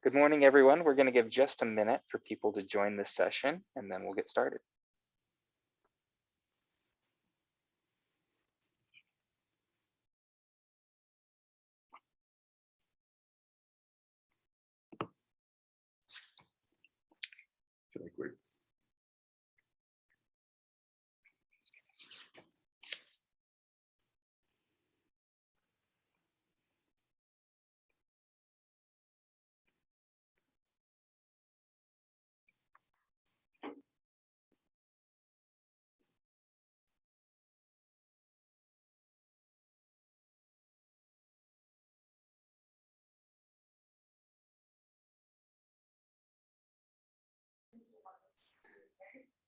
Good morning, everyone. We're going to give just a minute for people to join this session, and then we'll get started. I feel like we're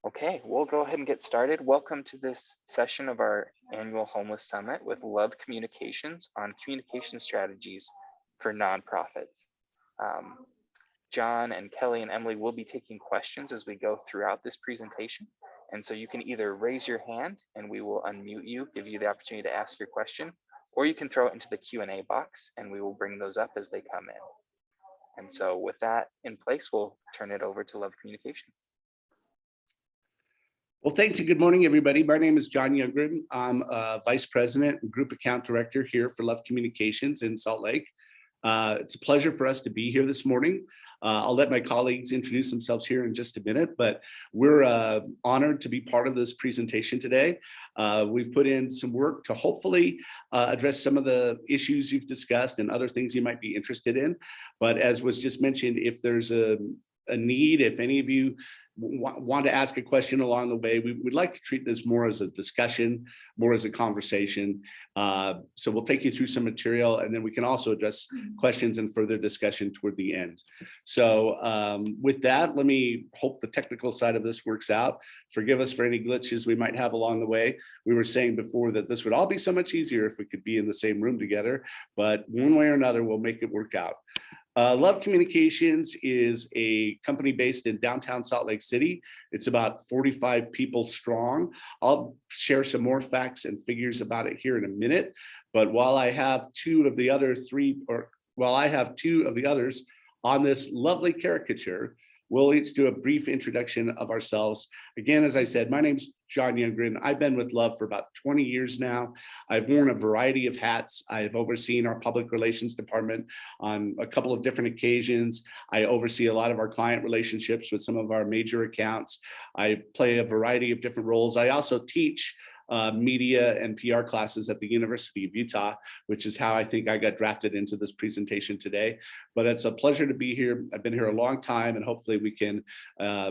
Okay, we'll go ahead and get started. Welcome to this session of our annual Homeless Summit with Love Communications on communication strategies for nonprofits. John and Kelly and Emily will be taking questions as we go throughout this presentation. And so you can either raise your hand and we will unmute you, give you the opportunity to ask your question, or you can throw it into the Q&A box and we will bring those up as they come in. And so with that in place, we'll turn it over to Love Communications. Well, thanks and good morning, everybody. My name is John Youngren. I'm Vice President and Group Account Director here for Love Communications in Salt Lake. It's a pleasure for us to be here this morning. I'll let my colleagues introduce themselves here in just a minute, but we're honored to be part of this presentation today. We've put in some work to hopefully address some of the issues you've discussed and other things you might be interested in. But as was just mentioned, if there's a need, if any of you want to ask a question along the way, we would like to treat this more as a discussion, more as a conversation. So we'll take you through some material and then we can also address questions and further discussion toward the end. So with that, let me hope the technical side of this works out. Forgive us for any glitches we might have along the way. We were saying before that this would all be so much easier if we could be in the same room together, but one way or another, we'll make it work out. Love Communications is a company based in downtown Salt Lake City. It's about 45 people strong. I'll share some more facts and figures about it here in a minute. But while I have two of the others on this lovely caricature, we'll each do a brief introduction of ourselves. Again, as I said, my name's John Youngren. I've been with Love for about 20 years now. I've worn a variety of hats. I've overseen our public relations department on a couple of different occasions. I oversee a lot of our client relationships with some of our major accounts. I play a variety of different roles. I also teach media and PR classes at the University of Utah, which is how I think I got drafted into this presentation today. But it's a pleasure to be here. I've been here a long time and hopefully we can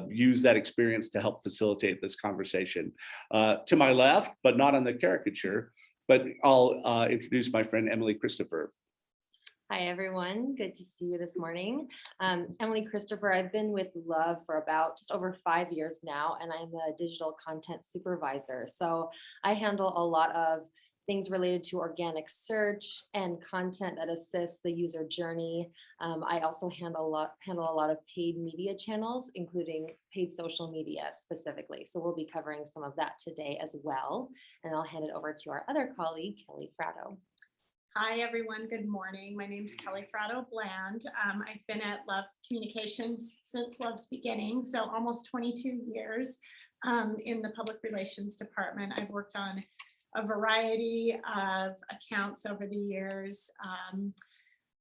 use that experience to help facilitate this conversation. To my left, but not on the caricature, but I'll introduce my friend Emily Christopher. Hi, everyone. Good to see you this morning. Emily Christopher, I've been with Love for about just over 5 years now, and I'm a digital content supervisor. So I handle a lot of things related to organic search and content that assists the user journey. I also handle a lot of paid media channels, including paid social media specifically. So we'll be covering some of that today as well. And I'll hand it over to our other colleague, Kelly Fratto. Hi, everyone. Good morning. My name is Kelly Fratto Bland. I've been at Love Communications since Love's beginning, so almost 22 years in the public relations department. I've worked on a variety of accounts over the years.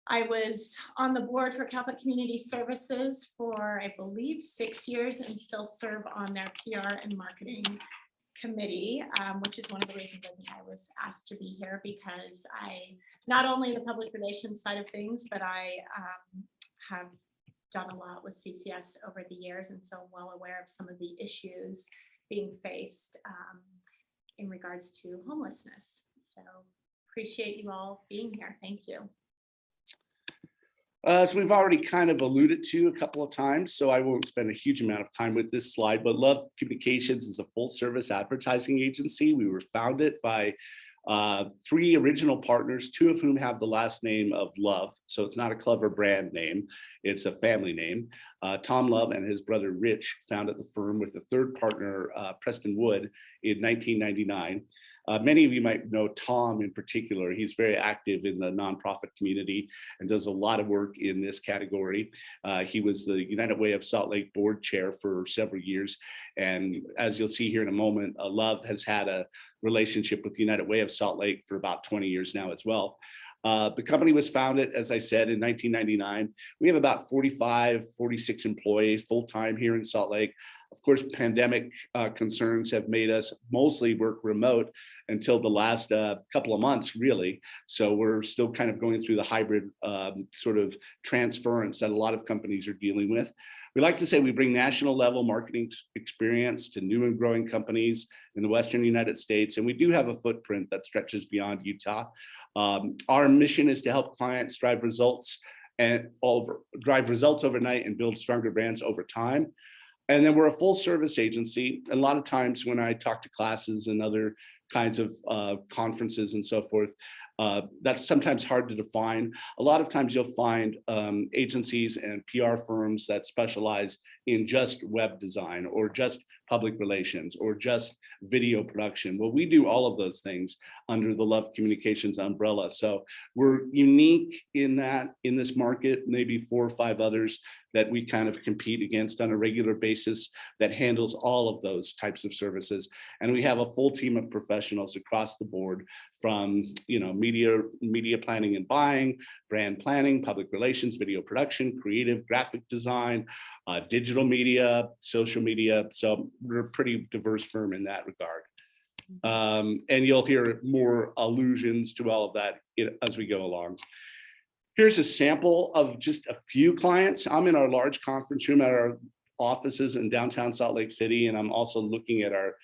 I was on the board for Catholic Community Services for, I believe, 6 years and still serve on their PR and marketing committee, which is one of the reasons I think I was asked to be here, because I not only the public relations side of things, but I have done a lot with CCS over the years, and so I'm well aware of some of the issues being faced in regards to homelessness. So appreciate you all being here. Thank you. So we've already kind of alluded to a couple of times, so I won't spend a huge amount of time with this slide, but Love Communications is a full service advertising agency. We were founded by 3 original partners, 2 of whom have the last name of Love. So it's not a clever brand name, it's a family name. Tom Love and his brother Rich founded the firm with a 3rd partner, Preston Wood, in 1999. Many of you might know Tom in particular. He's very active in the nonprofit community and does a lot of work in this category. He was the United Way of Salt Lake board chair for several years. And as you'll see here in a moment, Love has had a relationship with the United Way of Salt Lake for about 20 years now as well. The company was founded, as I said, in 1999. We have about 45, 46 employees full-time here in Salt Lake. Of course, pandemic concerns have made us mostly work remote until the last couple of months, really. So we're still kind of going through the hybrid sort of transference that a lot of companies are dealing with. We like to say we bring national level marketing experience to new and growing companies in the Western United States. And we do have a footprint that stretches beyond Utah. Our mission is to help clients drive results overnight and build stronger brands over time. And then we're a full service agency. A lot of times when I talk to classes and other kinds of conferences and so forth, that's sometimes hard to define. A lot of times you'll find agencies and PR firms that specialize in just web design or just public relations or just video production. Well, we do all of those things under the Love Communications umbrella. So we're unique in that in this market, maybe 4 or 5 others that we kind of compete against on a regular basis that handles all of those types of services. And we have a full team of professionals across the board from, you know, media planning and buying, brand planning, public relations, video production, creative graphic design, digital media, social media. So we're a pretty diverse firm in that regard. And you'll hear more allusions to all of that as we go along. Here's a sample of just a few clients. I'm in our large conference room at our offices in downtown Salt Lake City, and I'm also looking at our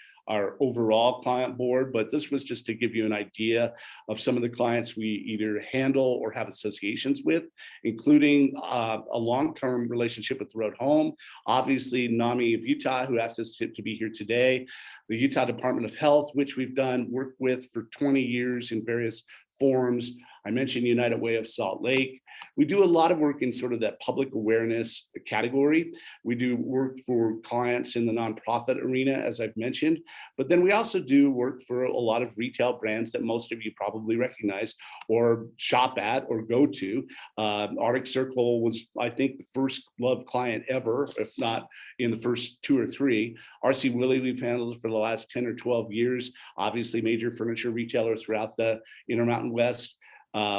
overall client board, but this was just to give you an idea of some of the clients we either handle or have associations with, including a long-term relationship with Road Home, obviously NAMI of Utah, who asked us to be here today, the Utah Department of Health, which we've done work with for 20 years in various forms. I mentioned United Way of Salt Lake. We do a lot of work in sort of that public awareness category. We do work for clients in the nonprofit arena, as I've mentioned, but then we also do work for a lot of retail brands that most of you probably recognize or shop at or go to. Arctic Circle was, I think, the first Love client ever, if not in the first 2 or 3. RC Willey we've handled for the last 10 or 12 years, obviously major furniture retailer throughout the Intermountain West.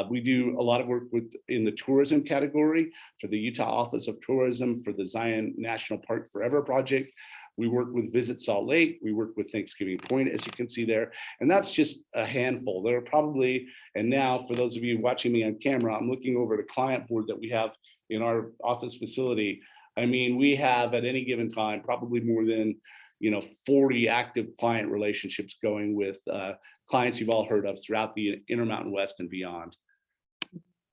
We do a lot of work in the tourism category for the Utah Office of Tourism, for the Zion National Park Forever project. We work with Visit Salt Lake. We work with Thanksgiving Point, as you can see there. And that's just a handful. There are probably, and now for those of you watching me on camera, I'm looking over the client board that we have in our office facility. I mean, we have at any given time, probably more than 40 active client relationships going with clients you've all heard of throughout the Intermountain West and beyond.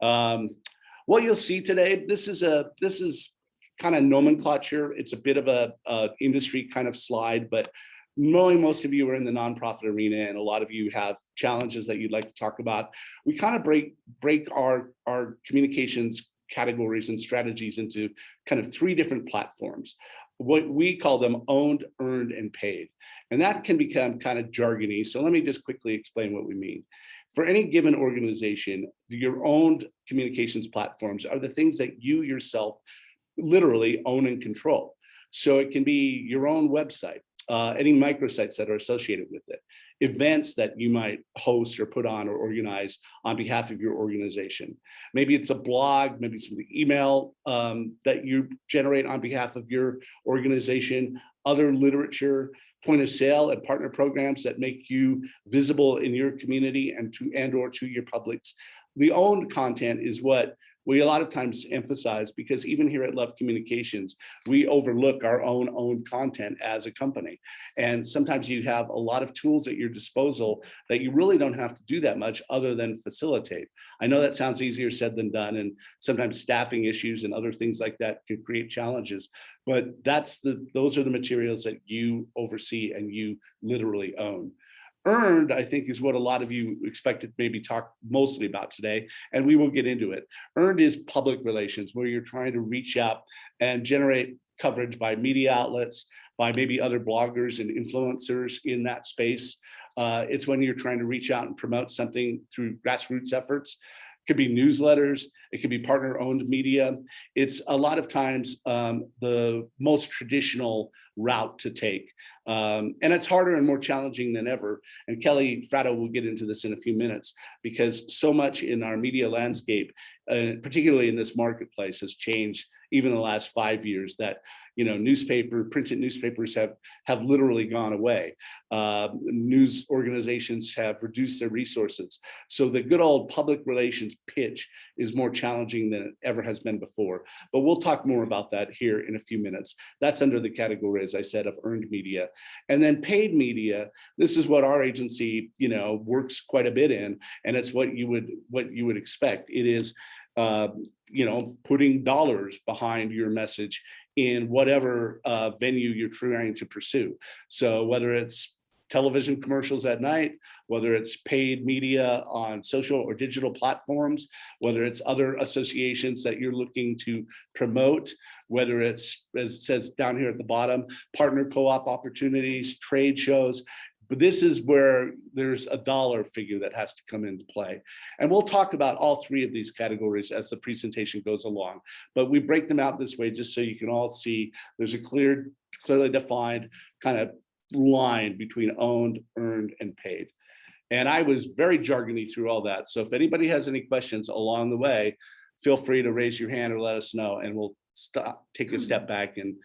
What you'll see today, this is kind of nomenclature. It's a bit of a industry kind of slide, but knowing most of you are in the nonprofit arena and a lot of you have challenges that you'd like to talk about, we kind of break our communications categories and strategies into kind of 3 different platforms. What we call them owned, earned, and paid. And that can become kind of jargony. So let me just quickly explain what we mean. For any given organization, your owned communications platforms are the things that you yourself literally own and control. So it can be your own website, any microsites that are associated with it, events that you might host or put on or organize on behalf of your organization. Maybe it's a blog, maybe it's the email that you generate on behalf of your organization, other literature, point of sale and partner programs that make you visible in your community and or to your publics. The owned content is what we a lot of times emphasize, because even here at Love Communications, we overlook our own content as a company. And sometimes you have a lot of tools at your disposal that you really don't have to do that much other than facilitate. I know that sounds easier said than done, and sometimes staffing issues and other things like that can create challenges, but those are the materials that you oversee and you literally own. Earned, I think, is what a lot of you expect to maybe talk mostly about today, and we will get into it. Earned is public relations, where you're trying to reach out and generate coverage by media outlets, by maybe other bloggers and influencers in that space. It's when you're trying to reach out and promote something through grassroots efforts. It could be newsletters, it could be partner-owned media. It's a lot of times the most traditional route to take. And it's harder and more challenging than ever. And Kelly Fratto will get into this in a few minutes, because so much in our media landscape, particularly in this marketplace, has changed even in the last 5 years, that printed newspapers have literally gone away. News organizations have reduced their resources. So the good old public relations pitch is more challenging than it ever has been before. But we'll talk more about that here in a few minutes. That's under the category, as I said, of earned media. And then paid media, this is what our agency, works quite a bit in, and it's what you would expect. It is putting dollars behind your message in whatever venue you're trying to pursue. So whether it's television commercials at night, whether it's paid media on social or digital platforms, whether it's other associations that you're looking to promote, whether it's, as it says down here at the bottom, partner co-op opportunities, trade shows. But this is where there's a dollar figure that has to come into play. And we'll talk about all three of these categories as the presentation goes along. But we break them out this way just so you can all see there's a clearly defined kind of line between owned, earned, and paid. And I was very jargony through all that. So if anybody has any questions along the way, feel free to raise your hand or let us know, and we'll take a step back and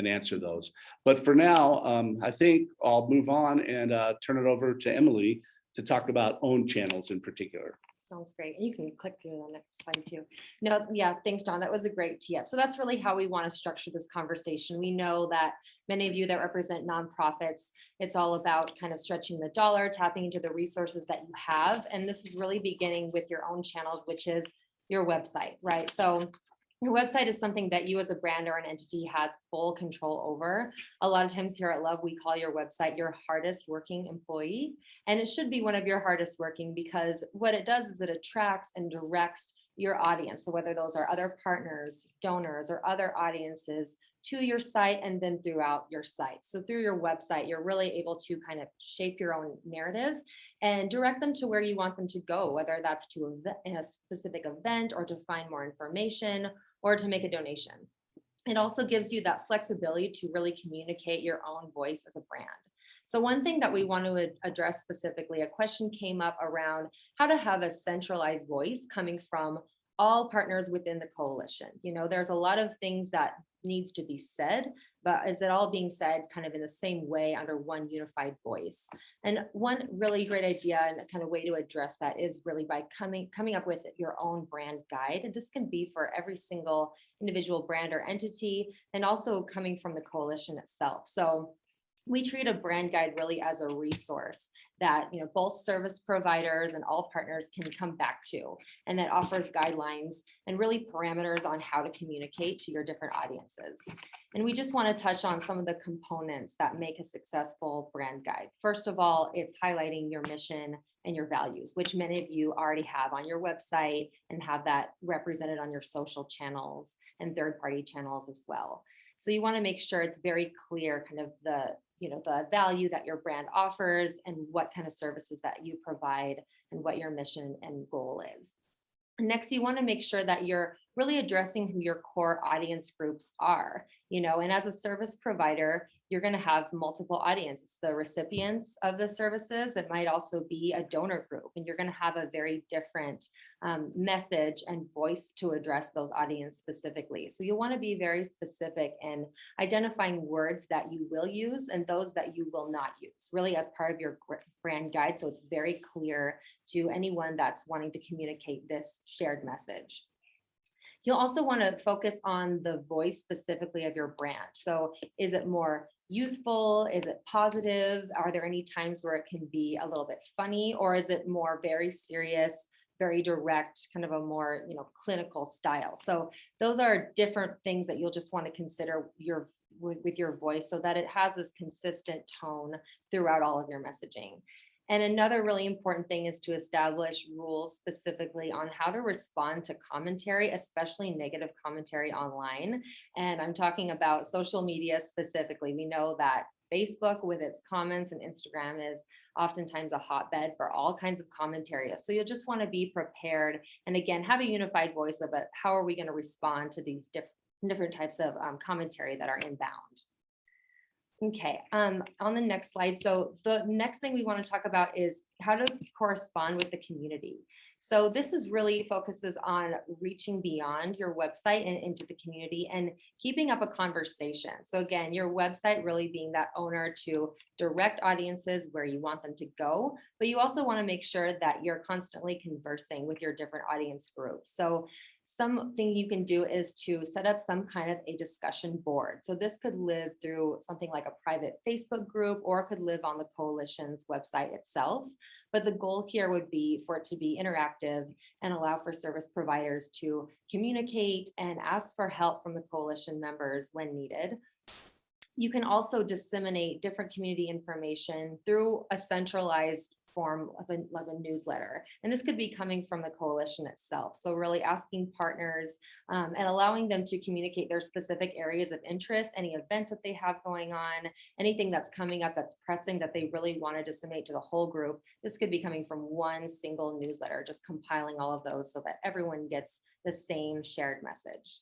answer those. But for now, I think I'll move on and turn it over to Emily to talk about owned channels in particular. Sounds great. You can click through the next slide too. No, yeah, thanks, John. That was a great tee up. So that's really how we want to structure this conversation. We know that many of you that represent nonprofits, it's all about kind of stretching the dollar, tapping into the resources that you have. And this is really beginning with your own channels, which is your website, right? So your website is something that you as a brand or an entity has full control over. A lot of times here at Love, we call your website your hardest working employee. And it should be one of your hardest working, because what it does is it attracts and directs your audience. So whether those are other partners, donors, or other audiences to your site and then throughout your site. So through your website, you're really able to kind of shape your own narrative and direct them to where you want them to go, whether that's to a specific event or to find more information or to make a donation. It also gives you that flexibility to really communicate your own voice as a brand. So one thing that we want to address specifically, a question came up around how to have a centralized voice coming from all partners within the coalition. There's a lot of things that needs to be said, but is it all being said kind of in the same way under one unified voice? And one really great idea and kind of way to address that is really by coming up with your own brand guide. And this can be for every single individual brand or entity, and also coming from the coalition itself. So we treat a brand guide really as a resource that both service providers and all partners can come back to, and that offers guidelines and really parameters on how to communicate to your different audiences. And we just want to touch on some of the components that make a successful brand guide. First of all, it's highlighting your mission and your values, which many of you already have on your website and have that represented on your social channels and third-party channels as well. So you want to make sure it's very clear kind of the value that your brand offers and what kind of services that you provide and what your mission and goal is. Next, you want to make sure that you're really addressing who your core audience groups are, and as a service provider, you're going to have multiple audiences, the recipients of the services. It might also be a donor group, and you're going to have a very different message and voice to address those audience specifically. So you want to be very specific in identifying words that you will use and those that you will not use, really as part of your brand guide. So it's very clear to anyone that's wanting to communicate this shared message. You'll also want to focus on the voice specifically of your brand. So is it more youthful? Is it positive? Are there any times where it can be a little bit funny, or is it more very serious, very direct, kind of a more clinical style? So those are different things that you'll just want to consider with your voice, so that it has this consistent tone throughout all of your messaging. And another really important thing is to establish rules specifically on how to respond to commentary, especially negative commentary online. And I'm talking about social media specifically. We know that Facebook with its comments, and Instagram is oftentimes a hotbed for all kinds of commentary. So you'll just want to be prepared. And again, have a unified voice about how are we going to respond to these different types of commentary that are inbound. Okay, on the next slide. So the next thing we want to talk about is how to correspond with the community. So this is really focuses on reaching beyond your website and into the community and keeping up a conversation. So again, your website really being that owner to direct audiences where you want them to go, but you also want to make sure that you're constantly conversing with your different audience groups. So something you can do is to set up some kind of a discussion board. So this could live through something like a private Facebook group, or it could live on the coalition's website itself. But the goal here would be for it to be interactive and allow for service providers to communicate and ask for help from the coalition members when needed. You can also disseminate different community information through a centralized form of a newsletter. And this could be coming from the coalition itself. So really asking partners and allowing them to communicate their specific areas of interest, any events that they have going on, anything that's coming up that's pressing that they really want to disseminate to the whole group. This could be coming from one single newsletter, just compiling all of those so that everyone gets the same shared message.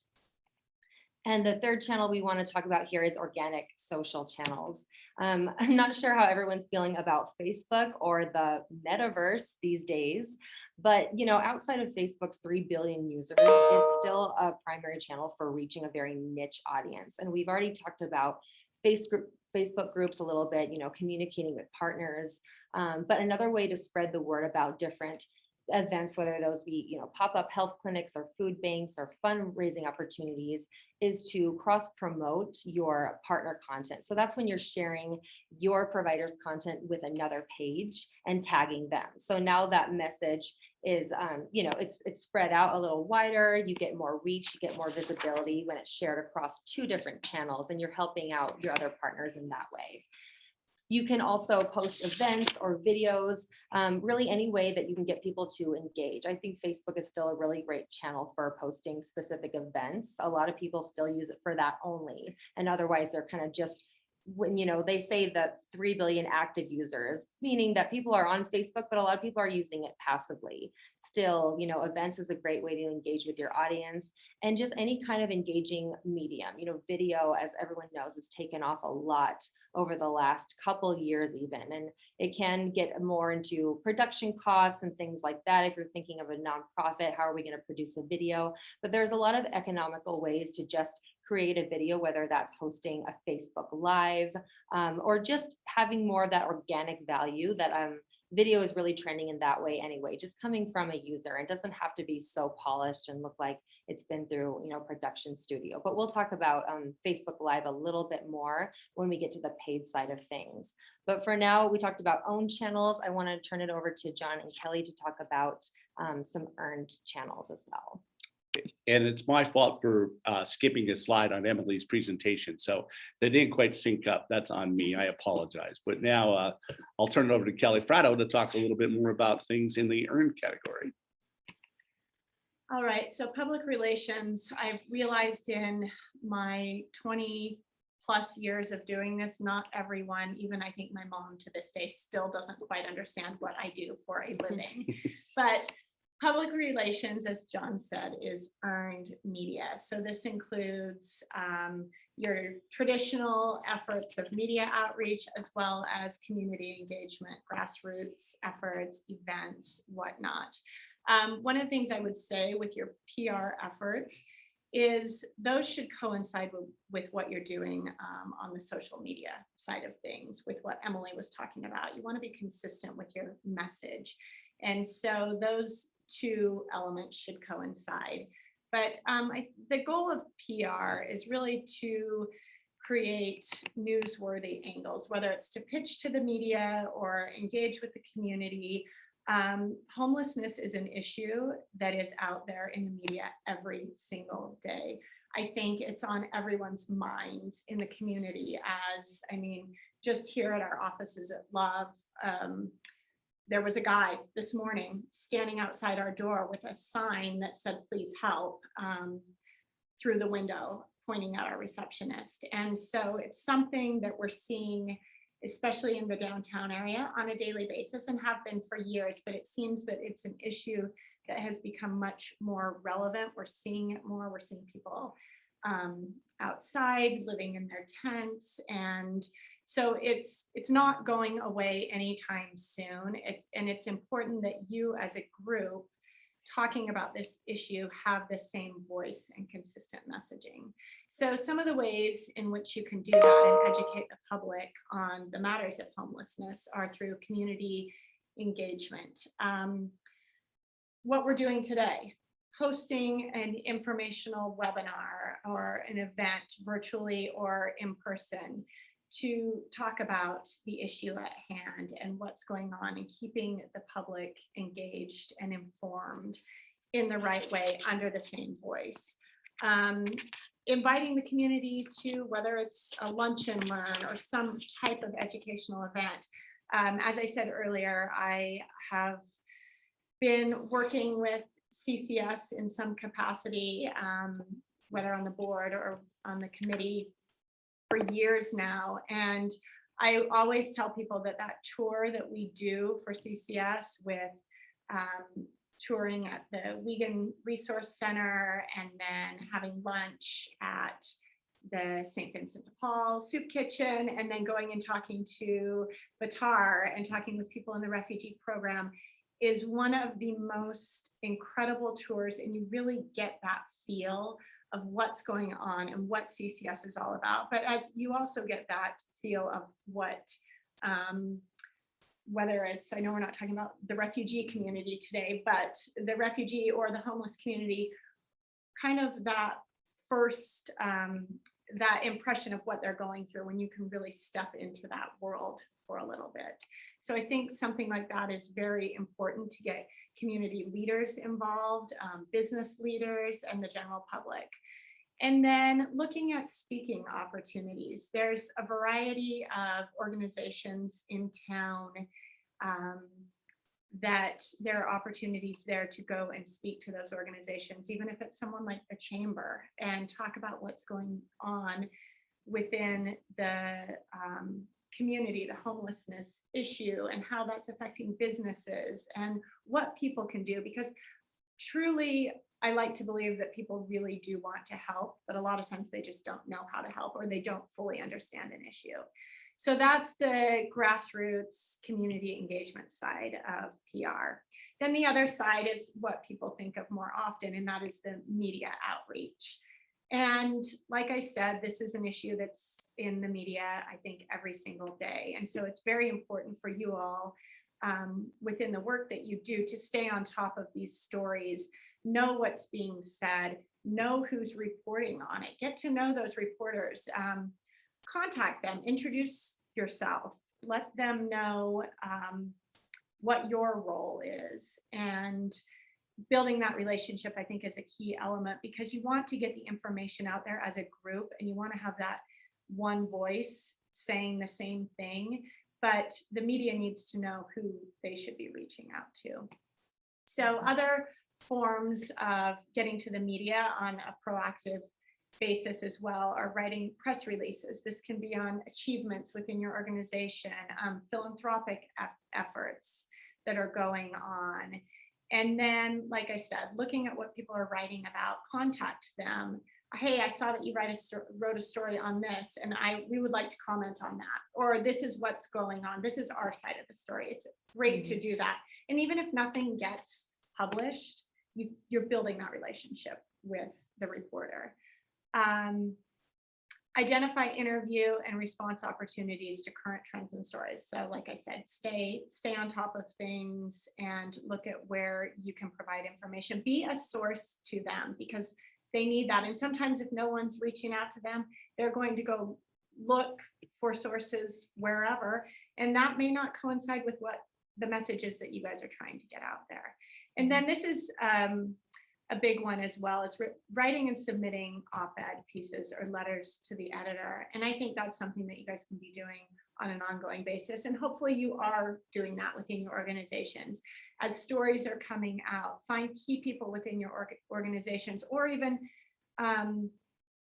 And the third channel we want to talk about here is organic social channels. I'm not sure how everyone's feeling about Facebook or the metaverse these days, but outside of Facebook's 3 billion users, it's still a primary channel for reaching a very niche audience. And we've already talked about Facebook groups a little bit, communicating with partners. But another way to spread the word about different events, whether those be pop-up health clinics or food banks or fundraising opportunities, is to cross promote your partner content. So that's when you're sharing your provider's content with another page and tagging them. So now that message is it's spread out a little wider, you get more reach, you get more visibility when it's shared across 2 different channels, and you're helping out your other partners in that way. You can also post events or videos, really any way that you can get people to engage. I think Facebook is still a really great channel for posting specific events. A lot of people still use it for that only. And otherwise they're kind of just, when they say that 3 billion active users, meaning that people are on Facebook, but a lot of people are using it passively. Still, events is a great way to engage with your audience, and just any kind of engaging medium. Video, as everyone knows, has taken off a lot over the last couple years even, and it can get more into production costs and things like that. If you're thinking of a nonprofit, how are we going to produce a video? But there's a lot of economical ways to just create a video, whether that's hosting a Facebook Live or just having more of that organic value that video is really trending in that way anyway, just coming from a user. It doesn't have to be so polished and look like it's been through, production studio. But we'll talk about Facebook Live a little bit more when we get to the paid side of things. But for now, we talked about owned channels. I want to turn it over to John and Kelly to talk about some earned channels as well. And it's my fault for skipping a slide on Emily's presentation. So they didn't quite sync up. That's on me. I apologize. But now I'll turn it over to Kelly Fratto to talk a little bit more about things in the earned category. All right, so public relations, I've realized in my 20+ years of doing this, not everyone, even I think my mom to this day, still doesn't quite understand what I do for a living. But public relations, as John said, is earned media. So this includes your traditional efforts of media outreach, as well as community engagement, grassroots efforts, events, whatnot. One of the things I would say with your PR efforts is those should coincide with what you're doing on the social media side of things, with what Emily was talking about. You want to be consistent with your message. And so those 2 elements should coincide. But the goal of PR is really to create newsworthy angles, whether it's to pitch to the media or engage with the community. Homelessness is an issue that is out there in the media every single day. I think it's on everyone's minds in the community, just here at our offices at Love, there was a guy this morning standing outside our door with a sign that said, "Please help," through the window. pointing at our receptionist. And so it's something that we're seeing, especially in the downtown area, on a daily basis, and have been for years, but it seems that it's an issue that has become much more relevant. We're seeing it more. We're seeing people outside living in their tents, and so it's not going away anytime soon. It's important that you as a group talking about this issue have the same voice and consistent messaging. So some of the ways in which you can do that and educate the public on the matters of homelessness are through community engagement. What we're doing today, hosting an informational webinar or an event virtually or in person to talk about the issue at hand and what's going on, and keeping the public engaged and informed in the right way under the same voice. Inviting the community to, whether it's a lunch and learn or some type of educational event. As I said earlier, I have been working with CCS in some capacity, whether on the board or on the committee, for years now. And I always tell people that that tour that we do for CCS with touring at the Wiegand Resource Center and then having lunch at the St. Vincent de Paul Soup Kitchen, and then going and talking to Batar and talking with people in the refugee program, is one of the most incredible tours, and you really get that feel of what's going on and what CCS is all about. But as you also get that feel of what, whether it's, I know we're not talking about the refugee community today, but the refugee or the homeless community, kind of that first, that impression of what they're going through when you can really step into that world for a little bit. So I think something like that is very important to get community leaders involved, business leaders, and the general public. And then looking at speaking opportunities, there's a variety of organizations in town that there are opportunities there to go and speak to those organizations, even if it's someone like the chamber, and talk about what's going on within the community, the homelessness issue, and how that's affecting businesses and what people can do. Because truly, I like to believe that people really do want to help, but a lot of times they just don't know how to help, or they don't fully understand an issue. So that's the grassroots community engagement side of PR. Then the other side is what people think of more often, and that is the media outreach. And like I said, this is an issue that's in the media, I think, every single day. And so it's very important for you all within the work that you do to stay on top of these stories, know what's being said, know who's reporting on it, get to know those reporters, contact them, introduce yourself, let them know what your role is. And building that relationship, I think, is a key element, because you want to get the information out there as a group, and you want to have that one voice saying the same thing, but the media needs to know who they should be reaching out to. So other forms of getting to the media on a proactive basis as well are writing press releases. This can be on achievements within your organization, philanthropic efforts that are going on. And then, like I said, looking at what people are writing about, contact them. Hey, I saw that you wrote a story on this, and we would like to comment on that. Or this is what's going on. This is our side of the story. It's great to do that. And even if nothing gets published, you're building that relationship with the reporter. Identify interview and response opportunities to current trends and stories. So like I said, stay on top of things and look at where you can provide information. Be a source to them, because they need that. And sometimes if no one's reaching out to them, they're going to go look for sources wherever, and that may not coincide with what the message is that you guys are trying to get out there. And then this is a big one as well, is writing and submitting op-ed pieces or letters to the editor. And I think that's something that you guys can be doing on an ongoing basis. And hopefully you are doing that within your organizations. As stories are coming out, find key people within your organizations, or even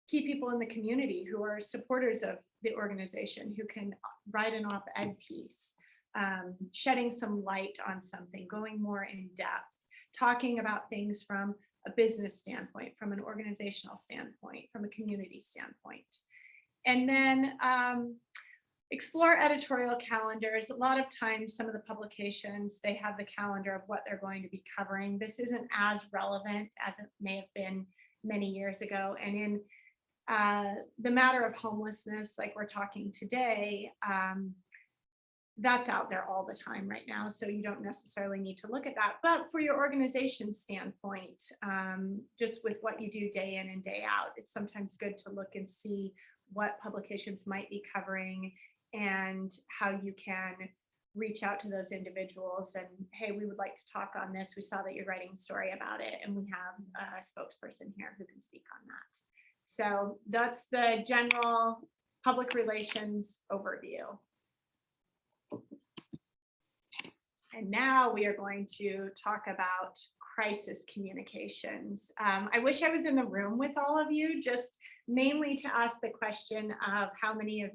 key people in the community who are supporters of the organization, who can write an op-ed piece, shedding some light on something, going more in depth, talking about things from a business standpoint, from an organizational standpoint, from a community standpoint. And then explore editorial calendars. A lot of times, some of the publications, they have the calendar of what they're going to be covering. This isn't as relevant as it may have been many years ago. And in the matter of homelessness, like we're talking today, that's out there all the time right now. So you don't necessarily need to look at that. But for your organization standpoint, just with what you do day in and day out, it's sometimes good to look and see what publications might be covering and how you can reach out to those individuals and, hey, we would like to talk on this. We saw that you're writing a story about it, and we have a spokesperson here who can speak on that. So that's the general public relations overview. And now we are going to talk about crisis communications. I wish I was in the room with all of you, just mainly to ask the question of how many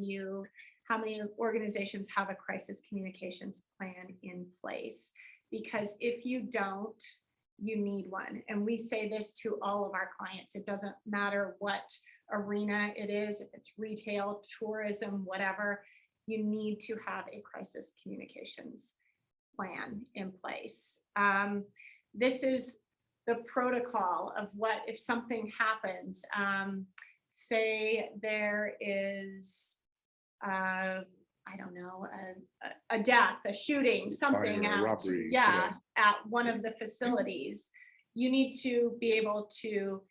organizations have a crisis communications plan in place? Because if you don't, you need one. And we say this to all of our clients. It doesn't matter what arena it is, if it's retail, tourism, whatever, you need to have a crisis communications plan in place. This is the protocol of what if something happens. Say there is, I don't know, a death, a shooting, something Fire, at, robbery, at one of the facilities. You need to be able to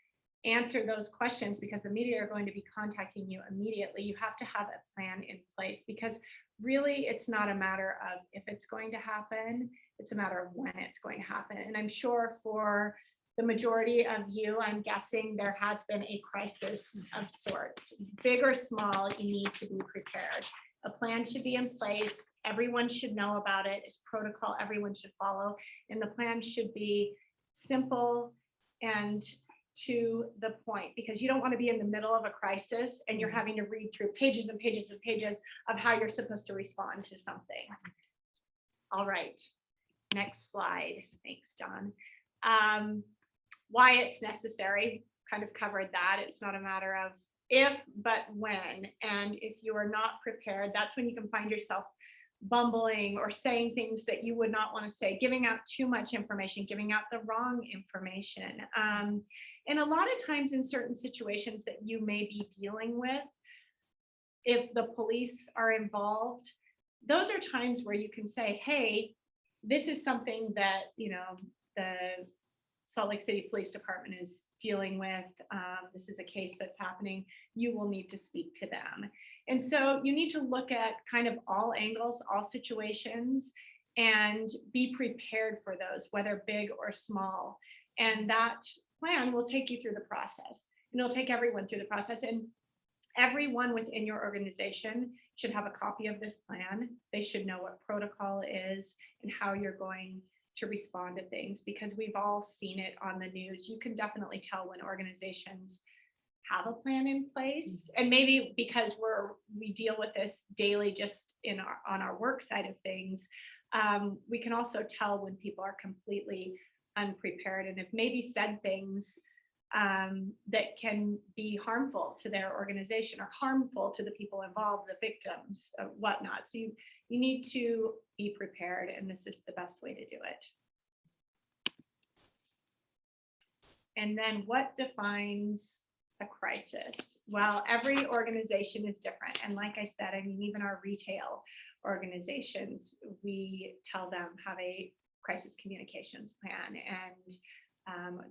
answer those questions because the media are going to be contacting you immediately. You have to have a plan in place because really it's not a matter of if it's going to happen, it's a matter of when it's going to happen. And I'm sure for the majority of you, I'm guessing there has been a crisis of sorts, big or small, you need to be prepared. A plan should be in place. Everyone should know about it. It's protocol everyone should follow. And the plan should be simple and to the point, because you don't want to be in the middle of a crisis and you're having to read through pages and pages and pages of how you're supposed to respond to something. All right, next slide. Thanks, John. Why it's necessary, kind of covered that. It's not a matter of if, but when. And if you are not prepared, that's when you can find yourself bumbling or saying things that you would not want to say, giving out too much information, giving out the wrong information. And a lot of times in certain situations that you may be dealing with, if the police are involved, those are times where you can say, hey, this is something that, you know, the Salt Lake City Police Department is dealing with. This is a case that's happening. You will need to speak to them. And so you need to look at kind of all angles, all situations, and be prepared for those, whether big or small. And that plan will take you through the process. And it'll take everyone through the process. And everyone within your organization should have a copy of this plan. They should know what protocol is and how you're going to respond to things, because we've all seen it on the news. You can definitely tell when organizations have a plan in place, and maybe because we deal with this daily just on our work side of things, we can also tell when people are completely unprepared and have maybe said things that can be harmful to their organization or harmful to the people involved, the victims, whatnot. So you need to be prepared, and this is the best way to do it. And then what defines a crisis? Well, every organization is different. And like I said, I mean, even our retail organizations, we tell them have a crisis communications plan, and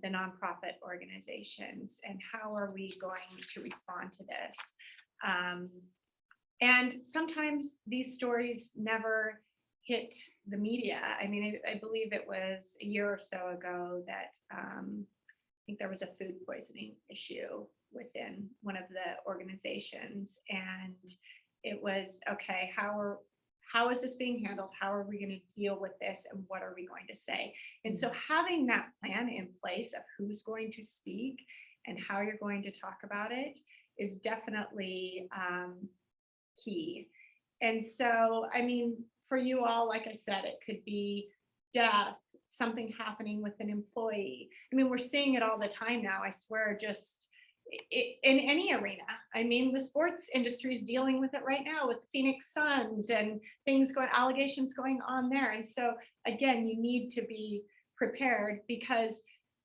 the nonprofit organizations, and how are we going to respond to this? And sometimes these stories never hit the media. I mean, I believe it was a year or so ago that I think there was a food poisoning issue within one of the organizations, and it was, okay, how is this being handled? How are we going to deal with this? And what are we going to say? And so having that plan in place of who's going to speak and how you're going to talk about it is definitely key. And so, I mean, for you all, like I said, it could be death, something happening with an employee. I mean, we're seeing it all the time now, I swear, just in any arena. I mean, the sports industry is dealing with it right now with Phoenix Suns and allegations going on there. And so again, you need to be prepared, because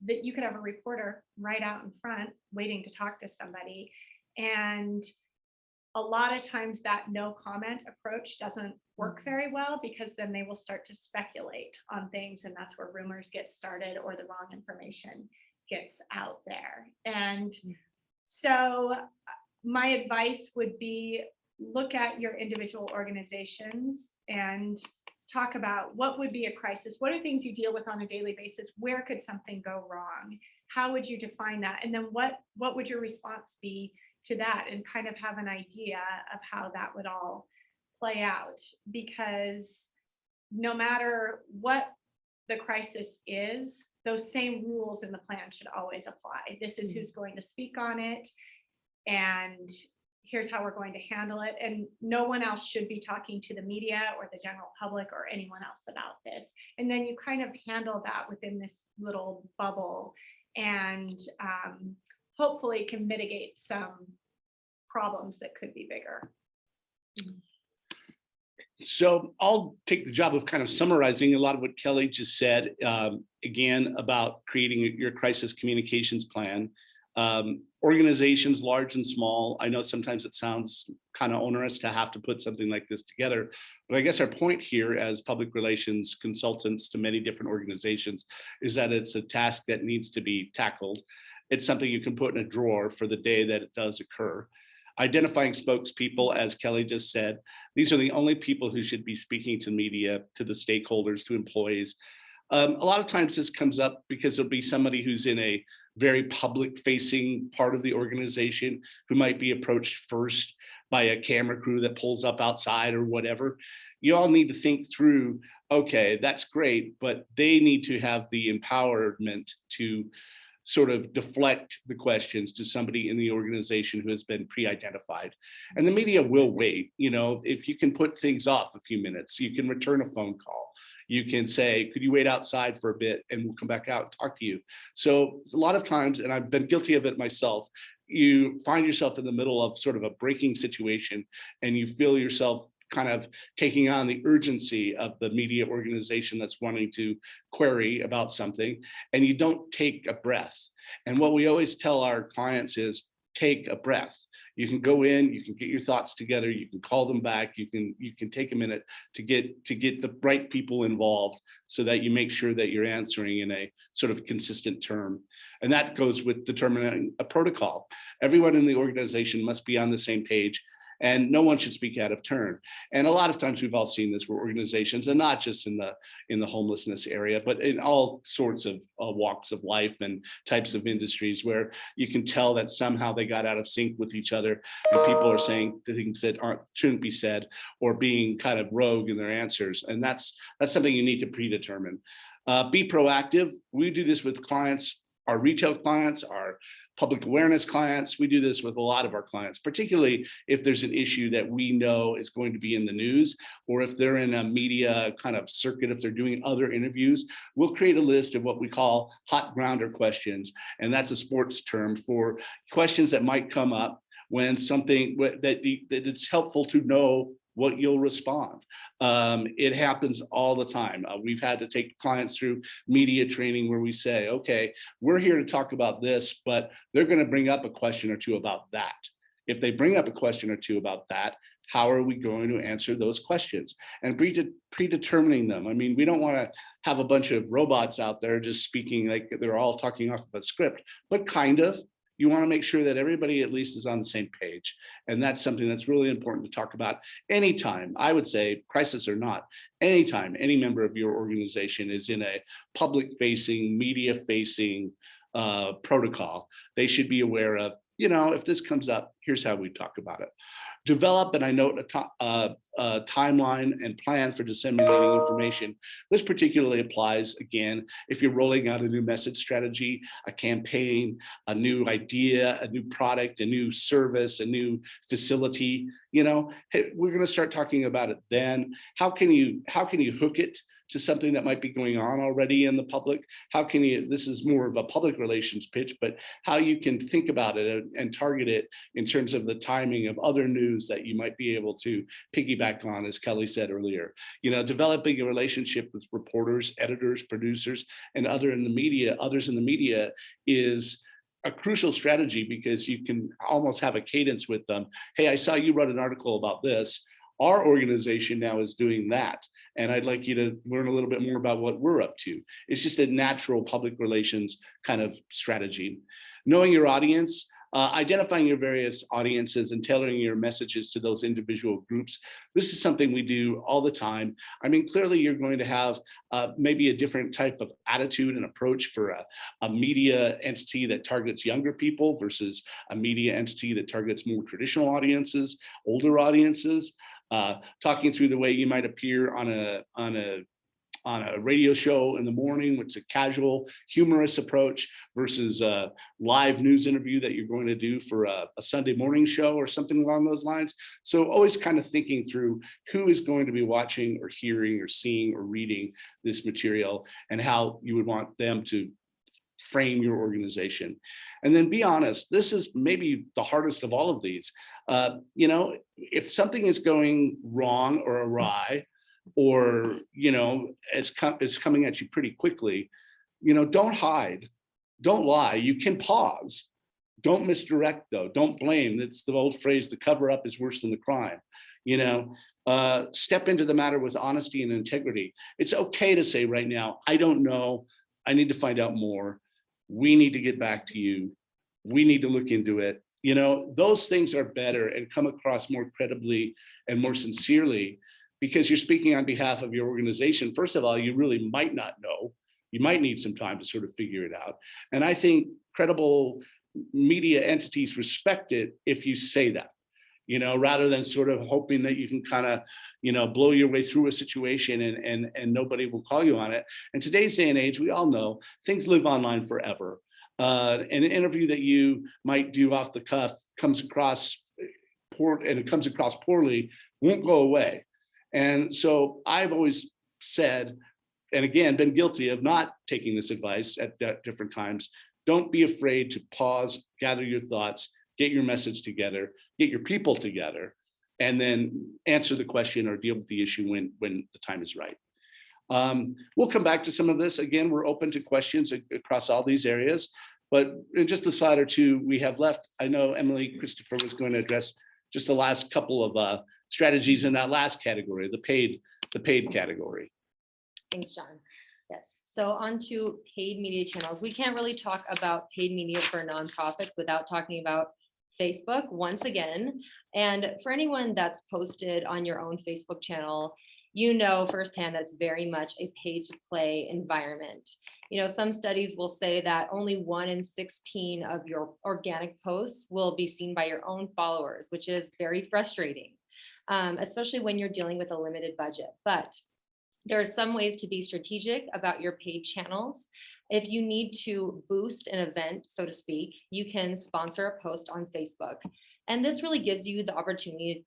that you could have a reporter right out in front waiting to talk to somebody. And a lot of times that no comment approach doesn't work very well, because then they will start to speculate on things, and that's where rumors get started or the wrong information gets out there. And so my advice would be, look at your individual organizations and talk about what would be a crisis. What are things you deal with on a daily basis? Where could something go wrong? How would you define that? And then what would your response be to that, and kind of have an idea of how that would all play out? Because no matter what the crisis is, those same rules in the plan should always apply. This is who's going to speak on it, and here's how we're going to handle it. And no one else should be talking to the media or the general public or anyone else about this. And then you kind of handle that within this little bubble, and hopefully can mitigate some problems that could be bigger. So I'll take the job of kind of summarizing a lot of what Kelly just said, again, about creating your crisis communications plan. Organizations large and small, I know sometimes it sounds kind of onerous to have to put something like this together, but I guess our point here as public relations consultants to many different organizations is that it's a task that needs to be tackled. It's something you can put in a drawer for the day that it does occur. Identifying spokespeople, as Kelly just said, these are the only people who should be speaking to media, to the stakeholders, to employees. A lot of times this comes up because there'll be somebody who's in a very public facing part of the organization who might be approached first by a camera crew that pulls up outside or whatever. You all need to think through, okay, that's great, but they need to have the empowerment to sort of deflect the questions to somebody in the organization who has been pre-identified. And the media will wait. You know, if you can put things off a few minutes, you can return a phone call. You can say, could you wait outside for a bit and we'll come back out and talk to you. So a lot of times, and I've been guilty of it myself, you find yourself in the middle of sort of a breaking situation and you feel yourself kind of taking on the urgency of the media organization that's wanting to query about something, and you don't take a breath. And what we always tell our clients is take a breath. You can go in, you can get your thoughts together, you can call them back, you can take a minute to get the right people involved so that you make sure that you're answering in a sort of consistent term. And that goes with determining a protocol. Everyone in the organization must be on the same page, and no one should speak out of turn. And a lot of times we've all seen this where organizations, and not just in the homelessness area, but in all sorts of walks of life and types of industries, where you can tell that somehow they got out of sync with each other and people are saying the things that shouldn't be said, or being kind of rogue in their answers. And that's something you need to predetermine. Be proactive. We do this with clients, our retail clients, our public awareness clients. We do this with a lot of our clients, particularly if there's an issue that we know is going to be in the news, or if they're in a media kind of circuit, if they're doing other interviews, we'll create a list of what we call hot grounder questions. And that's a sports term for questions that might come up when something that it's helpful to know what you'll respond. It happens all the time. We've had to take clients through media training where we say, okay, we're here to talk about this, but they're going to bring up a question or two about that. If they bring up a question or two about that, how are we going to answer those questions? And predetermining them. I mean, we don't want to have a bunch of robots out there just speaking like they're all talking off of a script, but kind of. You want to make sure that everybody at least is on the same page. And that's something that's really important to talk about anytime. I would say, crisis or not, anytime any member of your organization is in a public facing, media facing protocol, they should be aware of if this comes up, here's how we talk about it. Develop, and I note a timeline and plan for disseminating information. This particularly applies, again, if you're rolling out a new message strategy, a campaign, a new idea, a new product, a new service, a new facility. Hey, we're going to start talking about it then. How can you hook it to something that might be going on already in the public? How can you, this is more of a public relations pitch, but how you can think about it and target it in terms of the timing of other news that you might be able to piggyback on, as Kelly said earlier. Developing a relationship with reporters, editors, producers, and others in the media is a crucial strategy, because you can almost have a cadence with them. Hey, I saw you wrote an article about this. Our organization now is doing that, and I'd like you to learn a little bit more about what we're up to. It's just a natural public relations kind of strategy. Knowing your audience, identifying your various audiences and tailoring your messages to those individual groups. This is something we do all the time. I mean, clearly you're going to have maybe a different type of attitude and approach for a media entity that targets younger people versus a media entity that targets more traditional audiences, older audiences. Talking through the way you might appear on a radio show in the morning, which is a casual, humorous approach, versus a live news interview that you're going to do for a Sunday morning show or something along those lines. So always kind of thinking through who is going to be watching or hearing or seeing or reading this material, and how you would want them to frame your organization. And then be honest. This is maybe the hardest of all of these. If something is going wrong or awry, or is coming at you pretty quickly, don't hide, don't lie. You can pause. Don't misdirect, though. Don't blame. It's the old phrase, the cover up is worse than the crime. Step into the matter with honesty and integrity. It's okay to say right now, I don't know, I need to find out more. We need to get back to you. We need to look into it. Those things are better and come across more credibly and more sincerely, because you're speaking on behalf of your organization. First of all, you really might not know. You might need some time to sort of figure it out. And I think credible media entities respect it if you say that, rather than sort of hoping that you can kind of, blow your way through a situation and nobody will call you on it. In today's day and age, we all know things live online forever. An interview that you might do off the cuff comes across poorly, won't go away. And so I've always said, and again, been guilty of not taking this advice at different times. Don't be afraid to pause, gather your thoughts, get your message together, get your people together, and then answer the question or deal with the issue when the time is right. We'll come back to some of this. Again, we're open to questions across all these areas, but in just the slide or two we have left, I know Emily Christopher was going to address just the last couple of strategies in that last category, the paid category. Thanks, John. Yes. So on to paid media channels. We can't really talk about paid media for nonprofits without talking about Facebook once again. And for anyone that's posted on your own Facebook channel, firsthand that's very much a pay-to-play environment. Some studies will say that only 1 in 16 of your organic posts will be seen by your own followers, which is very frustrating, especially when you're dealing with a limited budget. But there are some ways to be strategic about your paid channels. If you need to boost an event, so to speak, you can sponsor a post on Facebook. And this really gives you the opportunity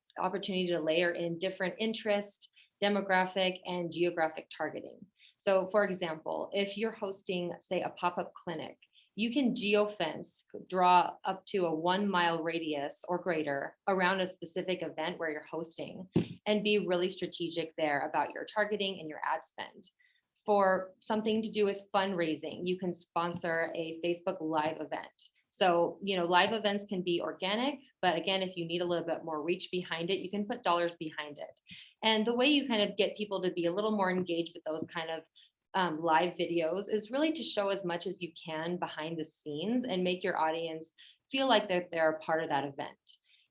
to layer in different interest, demographic, and geographic targeting. So for example, if you're hosting, say, a pop-up clinic, you can geofence, draw up to a 1 mile radius or greater around a specific event where you're hosting, and be really strategic there about your targeting and your ad spend. For something to do with fundraising, you can sponsor a Facebook Live event. So, live events can be organic, but again, if you need a little bit more reach behind it, you can put dollars behind it. And the way you kind of get people to be a little more engaged with those kind of live videos is really to show as much as you can behind the scenes and make your audience feel like that they're a part of that event.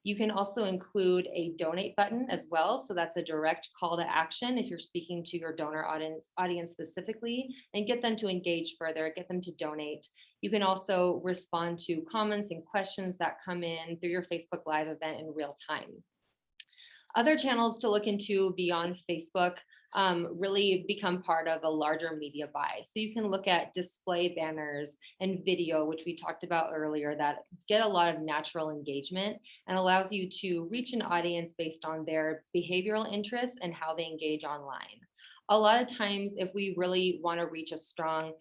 You can also include a donate button as well. So that's a direct call to action if you're speaking to your donor audience specifically, and get them to engage further, get them to donate. You can also respond to comments and questions that come in through your Facebook Live event in real time. Other channels to look into beyond Facebook really become part of a larger media buy. So you can look at display banners and video, which we talked about earlier, that get a lot of natural engagement and allows you to reach an audience based on their behavioral interests and how they engage online. A lot of times, if we really want to reach a strong,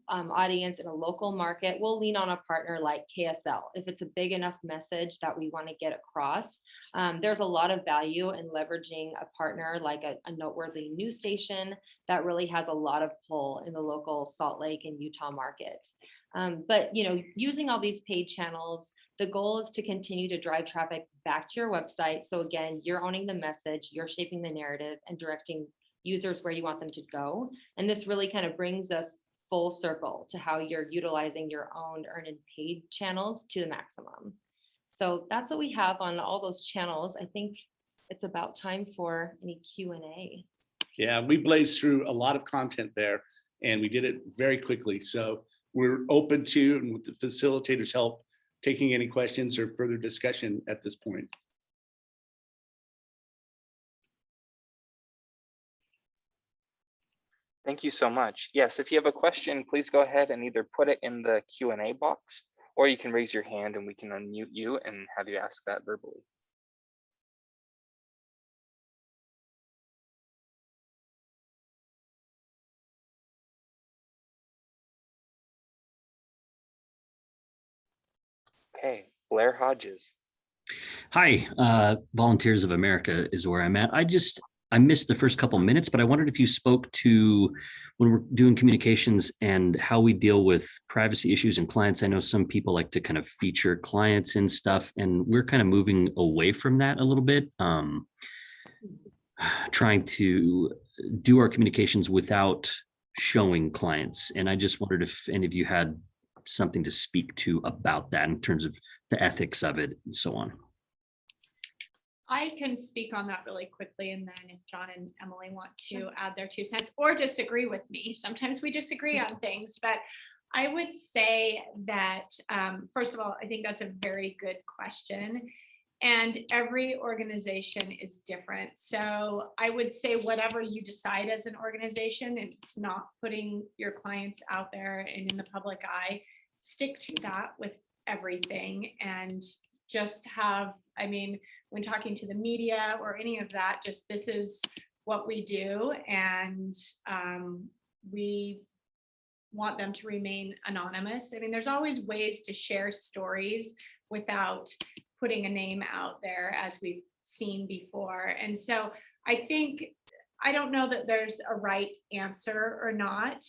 audience in a local market, we'll lean on a partner like KSL. If it's a big enough message that we want to get across, there's a lot of value in leveraging a partner like a noteworthy news station that really has a lot of pull in the local Salt Lake and Utah market. But using all these paid channels, the goal is to continue to drive traffic back to your website. So again, you're owning the message, you're shaping the narrative and directing users where you want them to go. And this really kind of brings us full circle to how you're utilizing your own earned and paid channels to the maximum. So that's what we have on all those channels. I think it's about time for any Q&A. Yeah, we blazed through a lot of content there and we did it very quickly. So we're open to, and with the facilitators' help, taking any questions or further discussion at this point. Thank you so much. Yes, if you have a question, please go ahead and either put it in the Q&A box, or you can raise your hand and we can unmute you and have you ask that verbally. Okay, Blair Hodges. Hi, Volunteers of America is where I'm at. I missed the first couple minutes, but I wondered if you spoke to when we're doing communications and how we deal with privacy issues and clients. I know some people like to kind of feature clients and stuff, and we're kind of moving away from that a little bit, trying to do our communications without showing clients. And I just wondered if any of you had something to speak to about that in terms of the ethics of it and so on. I can speak on that really quickly, and then if John and Emily want to add their 2 cents or disagree with me, sometimes we disagree on things, but I would say that, first of all, I think that's a very good question. And every organization is different. So I would say whatever you decide as an organization, and it's not putting your clients out there and in the public eye, stick to that with everything and just have, when talking to the media or any of that, just this is what we do. And we want them to remain anonymous. There's always ways to share stories without putting a name out there, as we've seen before. And so I don't know that there's a right answer or not,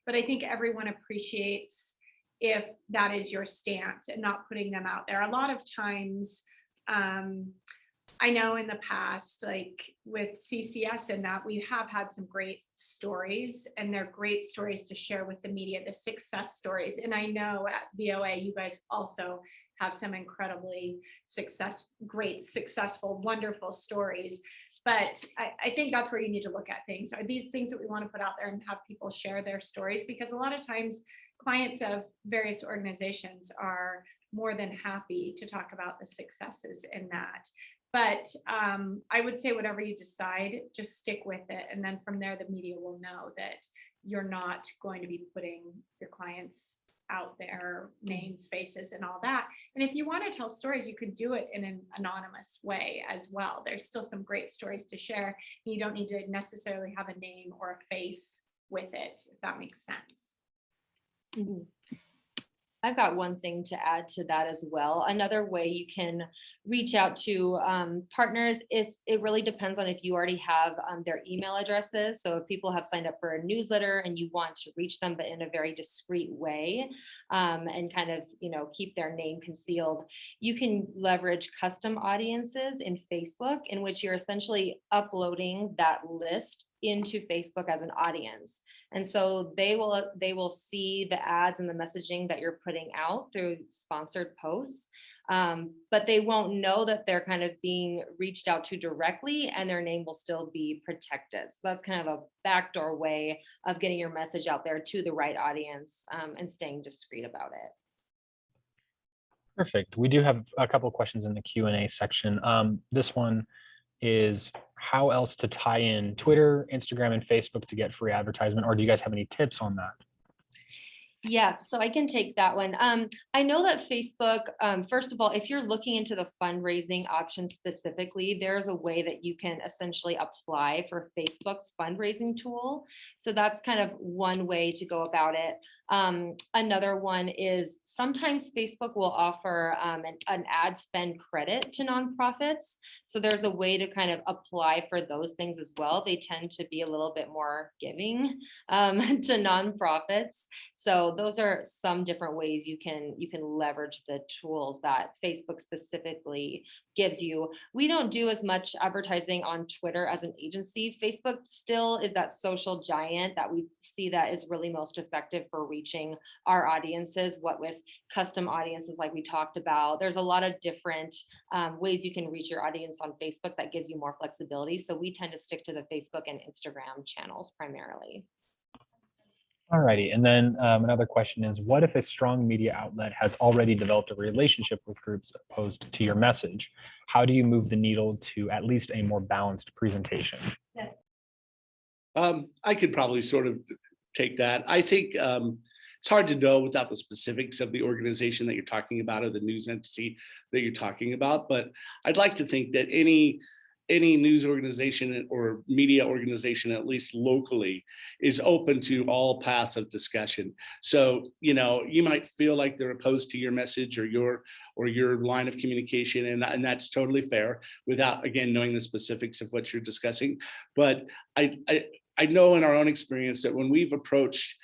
but I think everyone appreciates if that is your stance and not putting them out there. A lot of times, I know in the past, like with CCS and that, we have had some great stories, and they're great stories to share with the media, the success stories. And I know at VOA, you guys also have some incredibly great, successful, wonderful stories. But I think that's where you need to look at things. Are these things that we want to put out there and have people share their stories? Because a lot of times clients of various organizations are more than happy to talk about the successes in that. But I would say whatever you decide, just stick with it. And then from there, the media will know that you're not going to be putting your clients out there, names, faces, and all that. And if you want to tell stories, you could do it in an anonymous way as well. There's still some great stories to share. You don't need to necessarily have a name or a face with it, if that makes sense. Mm-hmm. I've got one thing to add to that as well. Another way you can reach out to partners, it really depends on if you already have their email addresses. So if people have signed up for a newsletter and you want to reach them, but in a very discreet way, and kind of, keep their name concealed, you can leverage custom audiences in Facebook, in which you're essentially uploading that list into Facebook as an audience. And so they will see the ads and the messaging that you're putting out through sponsored posts. But they won't know that they're kind of being reached out to directly, and their name will still be protected. So that's kind of a backdoor way of getting your message out there to the right audience, and staying discreet about it. Perfect. We do have a couple of questions in the Q&A section. This one is how else to tie in Twitter, Instagram, and Facebook to get free advertisement, or do you guys have any tips on that? Yeah, so I can take that one. I know that Facebook, first of all, if you're looking into the fundraising option specifically, there's a way that you can essentially apply for Facebook's fundraising tool. So that's kind of one way to go about it. Another one is sometimes Facebook will offer an ad spend credit to nonprofits. So there's a way to kind of apply for those things as well. They tend to be a little bit more giving to nonprofits. So those are some different ways you can leverage the tools that Facebook specifically gives you. We don't do as much advertising on Twitter as an agency. Facebook still is that social giant that we see that is really most effective for reaching our audiences, what with custom audiences like we talked about. There's a lot of different ways you can reach your audience on Facebook that gives you more flexibility. So we tend to stick to the Facebook and Instagram channels primarily. All righty. And then another question is, what if a strong media outlet has already developed a relationship with groups opposed to your message? How do you move the needle to at least a more balanced presentation? I could probably sort of take that. I think it's hard to know without the specifics of the organization that you're talking about or the news entity that you're talking about. But I'd like to think that any news organization or media organization, at least locally, is open to all paths of discussion. So, you might feel like they're opposed to your message or your line of communication, and that's totally fair without, again, knowing the specifics of what you're discussing. But I know in our own experience that when we've approached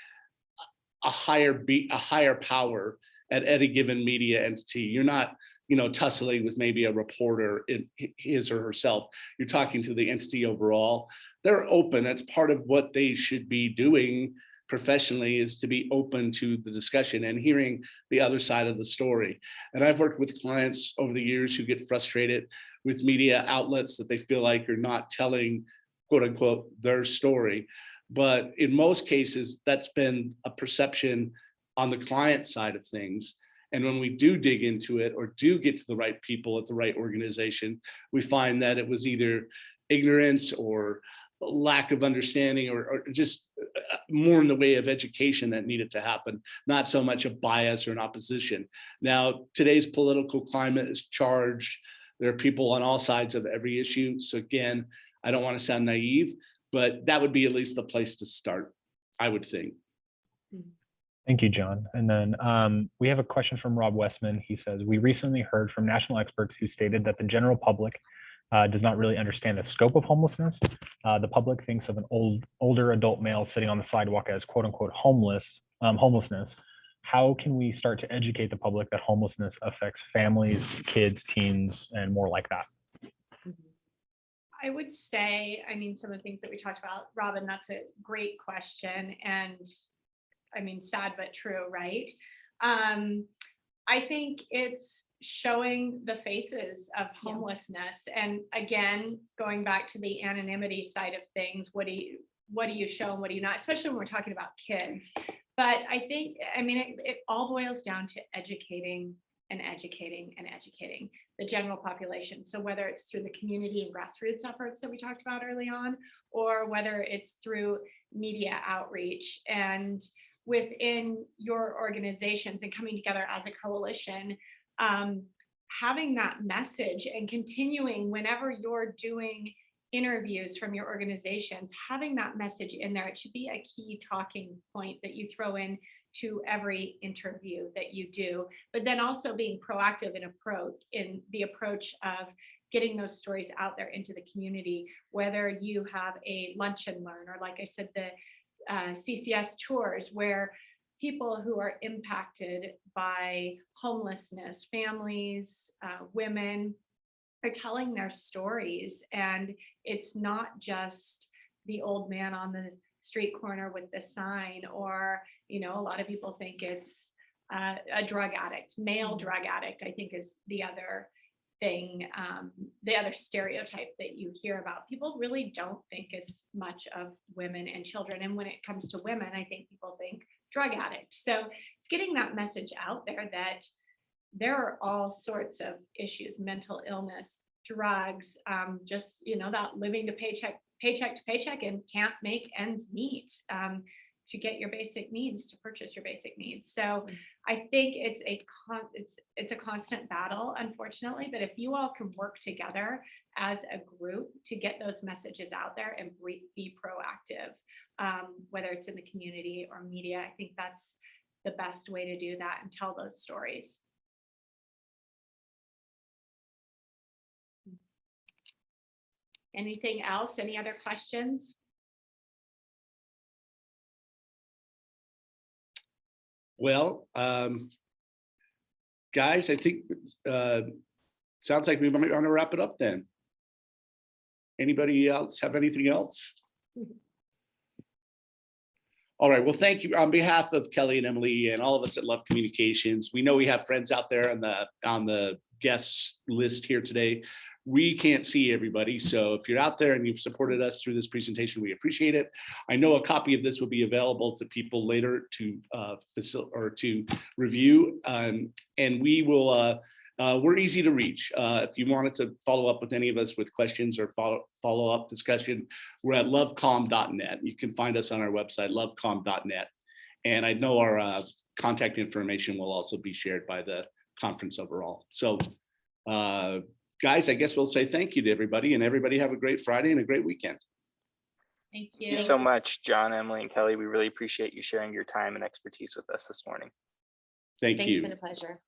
a higher power at any given media entity, you're not tussling with maybe a reporter in his or herself. You're talking to the entity overall. They're open. That's part of what they should be doing professionally, is to be open to the discussion and hearing the other side of the story. And I've worked with clients over the years who get frustrated with media outlets that they feel like are not telling, quote unquote, their story. But in most cases, that's been a perception on the client side of things. And when we do dig into it or do get to the right people at the right organization, we find that it was either ignorance or lack of understanding or just more in the way of education that needed to happen, not so much a bias or an opposition. Now, today's political climate is charged. There are people on all sides of every issue. So again, I don't want to sound naive, but that would be at least the place to start, I would think. Thank you, John. And then we have a question from Rob Westman. He says, we recently heard from national experts who stated that the general public does not really understand the scope of homelessness. The public thinks of an older adult male sitting on the sidewalk as quote unquote homelessness. How can we start to educate the public that homelessness affects families, kids, teens, and more like that? I would say, some of the things that we talked about, Robin, that's a great question. And sad but true, right? I think it's showing the faces of homelessness. And again, going back to the anonymity side of things, what do you show and what do you not, especially when we're talking about kids. But I think, it all boils down to educating the general population. So whether it's through the community and grassroots efforts that we talked about early on, or whether it's through media outreach and within your organizations and coming together as a coalition, having that message and continuing whenever you're doing interviews from your organizations, having that message in there. It should be a key talking point that you throw in to every interview that you do, but then also being proactive in the approach of getting those stories out there into the community, whether you have a lunch and learn, or like I said, the CCS tours, where people who are impacted by homelessness, families, women, are telling their stories. And it's not just the old man on the street corner with the sign, or, you know, a lot of people think it's a drug addict, male drug addict, I think is the other thing, the other stereotype that you hear about. People really don't think as much of women and children. And when it comes to women, I think people think drug addict. So it's getting that message out there that there are all sorts of issues, mental illness, drugs, just, you know, that living to paycheck to paycheck and can't make ends meet to get your basic needs, to purchase your basic needs. So I think it's a constant battle, unfortunately, but if you all can work together as a group to get those messages out there and be proactive, whether it's in the community or media, I think that's the best way to do that and tell those stories. Anything else? Any other questions? Well, guys, I think sounds like we might want to wrap it up then. Anybody else have anything else? All right, well, thank you on behalf of Kelly and Emily and all of us at Love Communications. We know we have friends out there on the guest list here today. We can't see everybody, so if you're out there and you've supported us through this presentation, we appreciate it. I know a copy of this will be available to people later to to review, and we will. We're easy to reach. If you wanted to follow up with any of us with questions or follow up discussion, we're at lovecom.net. You can find us on our website, lovecom.net. And I know our contact information will also be shared by the conference overall. So guys, I guess we'll say thank you to everybody, and everybody have a great Friday and a great weekend. Thank Thank you. you so much, John, Emily, and Kelly. We really appreciate you sharing your time and expertise with us this morning. Thank Thanks, you. it's been a pleasure.